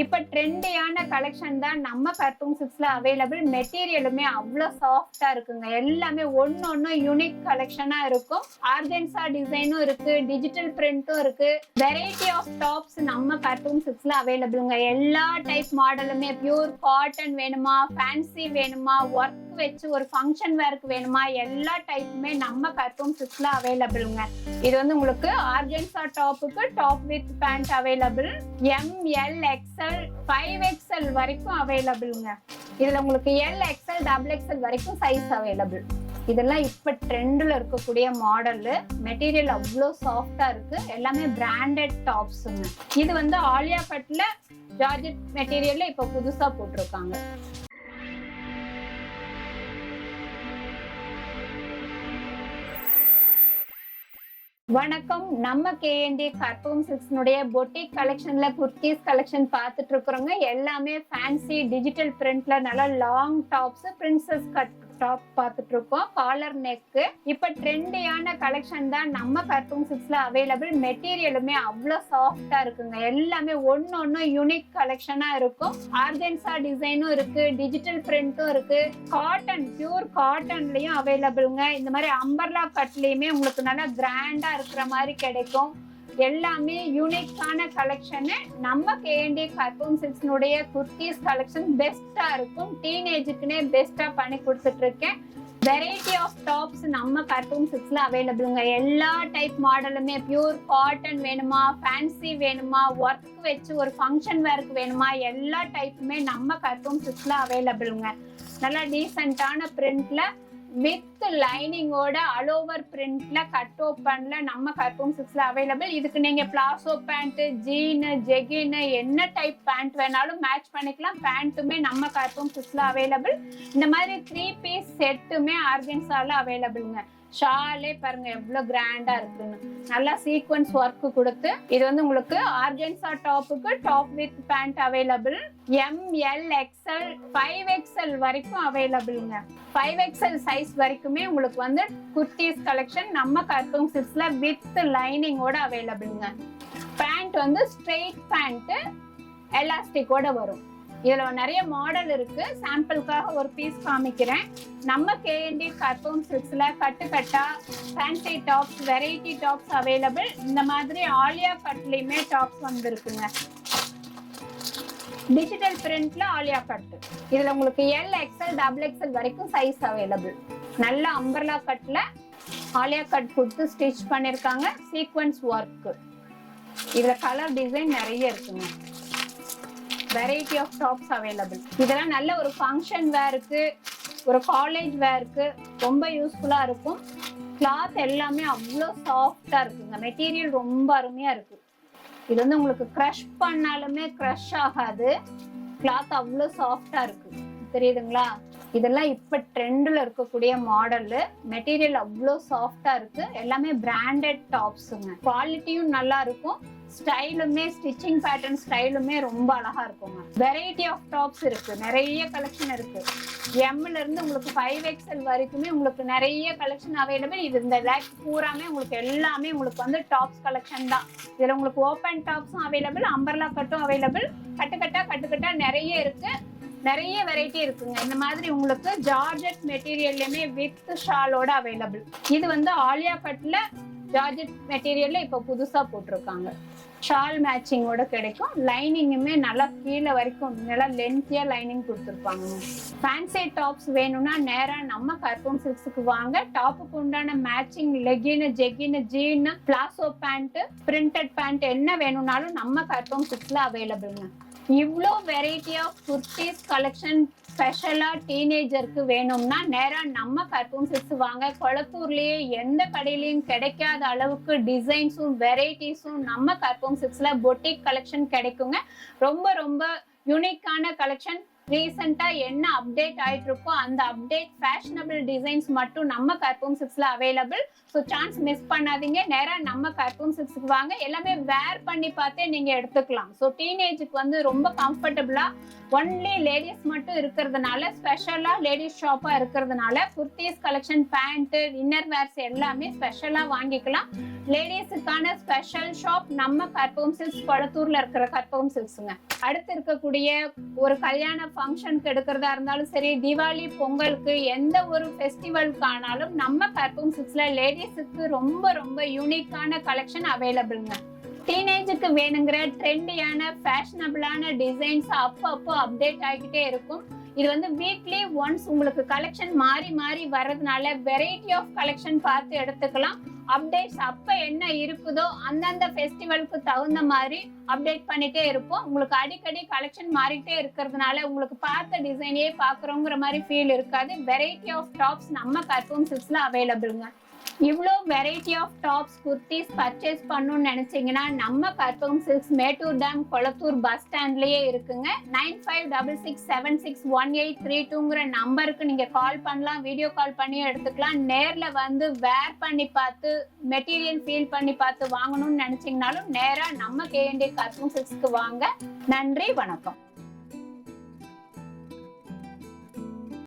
இப்ப ட்ரெண்டியான கலெக்ஷன் தான் நம்ம கர்த்தூம் சில்க்ஸ்ல அவைலபிள். மெட்டீரியலுமே அவ்வளவு சாஃப்டா இருக்குங்க. எல்லாமே ஒன்னொன்னு யூனிக் கலெக்ஷனா இருக்கும். ஆர்கன்சா டிசைனும் இருக்கு, டிஜிட்டல் பிரிண்டும் இருக்கு. வெரைட்டி ஆஃப் டாப்ஸ் நம்ம கர்த்தூம் சில்க்ஸ்ல அவைலபிள்ங்க. எல்லா டைப் மாடலுமே பியூர் காட்டன் வேணுமா, ஃபேன்சி வேணுமா, ஒர்க் வச்சு ஒரு ஃபங்க்ஷன் வேர்க்கு வேணுமா, எல்லா டைப்புமே நம்ம கர்த்தூம் சில்க்ஸ்ல அவைலபிள்ங்க. இது வந்து உங்களுக்கு ஆர்கன்சா டாப்புக்கு top with band available. ML XL 5XL வரைக்கும் அவைலபிள்ங்க. இதுல உங்களுக்கு LXL XXL வரைக்கும் சைஸ் அவைலபிள். இதெல்லாம் இப்ப ட்ரெண்ட்ல இருக்கக்கூடிய மாடல். மெட்டீரியல் அவ்வளோ சாஃப்டா இருக்கு. எல்லாமே பிராண்டட் டாப்ஸுங்க. இது வந்து ஆலியா கட்ல ஜார்ஜெட் மெட்டீரியல்ல இப்ப புதுசா போட்டிருக்காங்க. வணக்கம், நம்ம KND கர்த்தூம் சில்க்ஸ்னுடைய பொட்டிக் கலெக்ஷன்ல குர்த்திஸ் கலெக்ஷன் பார்த்துட்டு இருக்கிறோங்க. எல்லாமே ஃபேன்சி டிஜிட்டல் பிரிண்ட்ல நல்ல long tops, princess cut top பார்த்துட்டு இருக்கோம். Collar neck. இப்ப ட்ரெண்டியான கலெக்ஷன் தான் நம்ம கர்த்தூம் சில்க்ஸ்ல அவைலபிள். மெட்டீரியலுமே அவ்வளவு சாஃப்டா இருக்குங்க. எல்லாமே ஒன்னொன்னு யூனிக் கலெக்ஷனா இருக்கும். ஆர்கன்சா டிசைனும் இருக்கு, டிஜிட்டல் பிரிண்டும் இருக்கு. காட்டன் பியூர் காட்டன்லயும் அவைலபிள்ங்க. இந்த மாதிரி அம்பர்லா கட்லயுமே உங்களுக்கு நல்லா கிராண்டா இருக்கிற மாதிரி கிடைக்கும். எல்லாமே யூனிக்கான கலெக்ஷன். நம்ம KND கர்த்தூம் சில்க்ஸ்னுடைய குர்த்திஸ் கலெக்ஷன் பெஸ்டா இருக்கும். டீனேஜுக்குன்னே பெஸ்டா பண்ணி கொடுத்துட்டு இருக்கேன். வெரைட்டி ஆஃப் டாப்ஸ் நம்ம கர்த்தூம் சில்க்ஸ்ல அவைலபிள்ங்க. எல்லா டைப் மாடலுமே பியூர் காட்டன் வேணுமா, ஃபேன்சி வேணுமா, ஒர்க் வச்சு ஒரு ஃபங்க்ஷன் வேர்க்கு வேணுமா, எல்லா டைப்புமே நம்ம கர்த்தூம் சில்க்ஸ்ல அவைலபிள்ங்க. நல்லா டீசென்டான பிரிண்ட்ல வித் லைனிங்கோட ஆல் ஓவர் பிரிண்ட்ல கட் ஓப்பன்ல நம்ம கர்த்தூம் சில்க்ஸ்ல அவைலபிள். இதுக்கு நீங்க பிளாசோ பேண்ட், ஜீன், ஜெகின் என்ன டைப் பேண்ட் வேணாலும் மேட்ச் பண்ணிக்கலாம். பேண்ட்டுமே நம்ம கர்த்தூம் சில்க்ஸ்ல அவைலபிள். இந்த மாதிரி 3 பீஸ் செட்டுமே ஆர்கன்சால அவைலபிள்ங்க. ஷாலே பாருங்க எவ்வளவு கிராண்டா இருக்குன்னு. நல்லா சீக்வன்ஸ் ஒர்க் கொடுத்து இது வந்து உங்களுக்கு ஆர்கன்சா டாப்புக்கு top with band available. ML XL 5XL வரைக்கும் அவைலபிள்ங்க. 5XL சைஸ் வரைக்குமே உங்களுக்கு வந்து குர்த்திஸ் கலெக்ஷன் நம்ம கர்த்தூம் சில்க்ஸ்ல வித் லைனிங்கோட அவைலபிள்ங்க. பேண்ட் வந்து ஸ்ட்ரெயிட் பேண்ட் எலாஸ்டிக்கோட வரும். இதுல நிறைய மாடல் இருக்கு. சாம்பிளுக்காக ஒரு பீஸ் காமிக்கிறேன். நம்ம KND கர்த்தூம் சில்க்ஸ்ல கட்டுக்கட்டா fancy tops, variety tops available. இந்த மாதிரி ஆலியா கட்லயுமே டாப்ஸ் வந்துருக்குங்க. டிஜிட்டல் பிரிண்ட்ல ஆலியா கட். இதுல உங்களுக்கு LXL XXL வரைக்கும் சைஸ் அவைலபிள். நல்ல அம்பர்லா கட்ல ஆலியா கட் கொடுத்து ஸ்டிச் பண்ணிருக்காங்க. Sequins work. இதுல கலர் டிசைன் நிறைய இருக்குங்க. Variety of tops available. இதெல்லாம் நல்ல ஒரு ஃபங்க்ஷன் வேருக்கு, ஒரு காலேஜ் வேருக்கு ரொம்ப யூஸ்ஃபுல்லா இருக்கும். கிளாத் எல்லாமே அவ்வளோ சாஃப்டா இருக்குங்க. மெட்டீரியல் ரொம்ப அருமையா இருக்கு. இது வந்து உங்களுக்கு க்ரஷ் பண்ணாலுமே க்ரஷ் ஆகாது. கிளாத் அவ்வளோ சாஃப்டா இருக்கு. தெரியுதுங்களா? இதெல்லாம் இப்ப ட்ரெண்ட்ல இருக்கக்கூடிய மாடல். மெட்டீரியல் அவ்வளோ சாஃப்டா இருக்கு. எல்லாமே பிராண்டட் டாப்ஸுங்க. குவாலிட்டியும் நல்லா இருக்கும். ஸ்டைலுமே ஸ்டிச்சிங் பேட்டர்ன் ஸ்டைலுமே ரொம்ப அழகா இருக்குங்க. வெரைட்டி ஆஃப் டாப்ஸ் இருக்கு. நிறைய கலெக்ஷன் இருக்கு. Mல இருந்து உங்களுக்கு 5XL வரைக்குமே உங்களுக்கு நிறைய கலெக்ஷன் அவைலபிள். இது இந்த லைக் பூராமே உங்களுக்கு எல்லாமே உங்களுக்கு வந்து டாப்ஸ் கலெக்ஷன் தான். இதுல உங்களுக்கு ஓப்பன் டாப்ஸும் அவைலபிள், அம்பர்லா கட்டும் அவைலபிள். கட்டுக்கட்டா நிறைய இருக்கு. நிறைய வெரைட்டி இருக்குங்க. இந்த மாதிரி உங்களுக்கு ஜார்ஜெட் மெட்டீரியல்லுமே வித் ஷாலோட அவைலபிள். இது வந்து ஆலியா கட்ல ஜார்ஜெட் மெட்டீரியல்ல இப்ப புதுசா போட்டிருக்காங்க. ஷால் மேட்சிங்கோட கிடைக்கும். லைனிங்குமே நல்லா கீழே வரைக்கும் நல்லா லென்த்தியா லைனிங் கொடுத்துருப்பாங்க. ஃபேன்சி டாப்ஸ் வேணும்னா நேரா நம்ம கர்த்தூம் சில்க்ஸுக்கு வாங்க. டாப்புக்கு உண்டான matching leggings, jeggings, jean, palazzo pant, printed pant என்ன வேணும்னாலும் நம்ம கர்த்தூம் சில்க்ஸ்ல அவைலபிள்ங்க. இவ்வளோ வெரைட்டி ஆஃப் குர்த்திஸ் கலெக்ஷன் ஸ்பெஷலா டீனேஜருக்கு வேணும்னா நேரா நம்ம கர்த்தூம் சில்க்ஸ் வாங்க. கொளத்தூர்லயே எந்த கடையிலயும் கிடைக்காத அளவுக்கு டிசைன்ஸும் வெரைட்டிஸும் நம்ம கர்த்தூம் சில்க்ஸ்ல பொட்டிக் கலெக்ஷன் கிடைக்குங்க. ரொம்ப ரொம்ப யூனிக்கான கலெக்ஷன். ரீசெண்டா என்ன அப்டேட் ஆயிட்டு இருக்கோ அந்த அப்டேட் ஃபேஷனபிள் டிசைன்ஸ் மட்டும் நம்ம கர்த்தூம் சில்க்ஸ்ல அவைலபிள். ஸோ சான்ஸ் மிஸ் பண்ணாதீங்க. நேரா நம்ம கர்த்தூம் சில்க்ஸ்க்கு வாங்க. எல்லாமே வேர் பண்ணி பார்த்தே நீங்க எடுத்துக்கலாம். ஸோ டீனேஜுக்கு வந்து ரொம்ப கம்ஃபர்டபுளா ஒன்லி லேடிஸ் மட்டும் இருக்கிறதுனால, ஸ்பெஷலா லேடிஸ் ஷாப்பா இருக்கிறதுனால kurtis collection, pant, inner wears எல்லாமே ஸ்பெஷலா வாங்கிக்கலாம். லேடிஸுக்கான ஸ்பெஷல் ஷாப் நம்ம கற்பகம் சில்க்ஸ், கொளத்தூர்ல இருக்கிற கற்பகம் சில்க்ஸுங்க. அடுத்து இருக்கக்கூடிய ஒரு கல்யாண ஃபங்க்ஷனுக்கு எடுக்கிறதா இருந்தாலும் சரி, தீபாவளி, பொங்கலுக்கு எந்த ஒரு ஃபெஸ்டிவலுக்கு ஆனாலும் நம்ம கற்பகம் சில்க்ஸ்ல லேடிஸுக்கு ரொம்ப ரொம்ப யூனிக்கான கலெக்ஷன் அவைலபிள்ங்க. டீனேஜுக்கு வேணுங்கிற ட்ரெண்டியான ஃபேஷனபிளான டிசைன்ஸ் அப்பப்போ அப்டேட் ஆகிக்கிட்டே இருக்கும். இது வந்து வீக்லி ஒன்ஸ் உங்களுக்கு கலெக்ஷன் மாறி மாறி வர்றதுனால வெரைட்டி ஆஃப் கலெக்ஷன் பார்த்து எடுத்துக்கலாம். அப்டேட்ஸ் அப்ப என்ன இருக்குதோ அந்தந்த ஃபெஸ்டிவலுக்கு தகுந்த மாதிரி அப்டேட் பண்ணிட்டே இருப்போம். உங்களுக்கு அடிக்கடி கலெக்ஷன் மாறிட்டே இருக்கிறதுனால உங்களுக்கு பார்த்த டிசைனே பாக்குறோங்கிற மாதிரி ஃபீல் இருக்காது. வெரைட்டி ஆஃப் டாப்ஸ் நம்ம கற்பகம் சில்க்ஸ்ல அவைலபிள்ங்க. இவ்வளோ variety of tops, kurtis purchase பண்ணணும்னு நினைச்சீங்கன்னா நம்ம Karpagam silks Mettur dam, Kolathur bus ஸ்டாண்ட்லயே இருக்குங்க. 9566761832ங்கிற நம்பருக்கு நீங்க கால் பண்ணலாம், வீடியோ கால் பண்ணி எடுத்துக்கலாம். நேர்ல வந்து வேர் பண்ணி பார்த்து, மெட்டீரியல் ஃபீல் பண்ணி பார்த்து வாங்கணும்னு நினைச்சீங்கனாலும் நேரா நம்ம KND கற்பகம் சில்க்ஸ்க்கு வாங்க. நன்றி, வணக்கம்.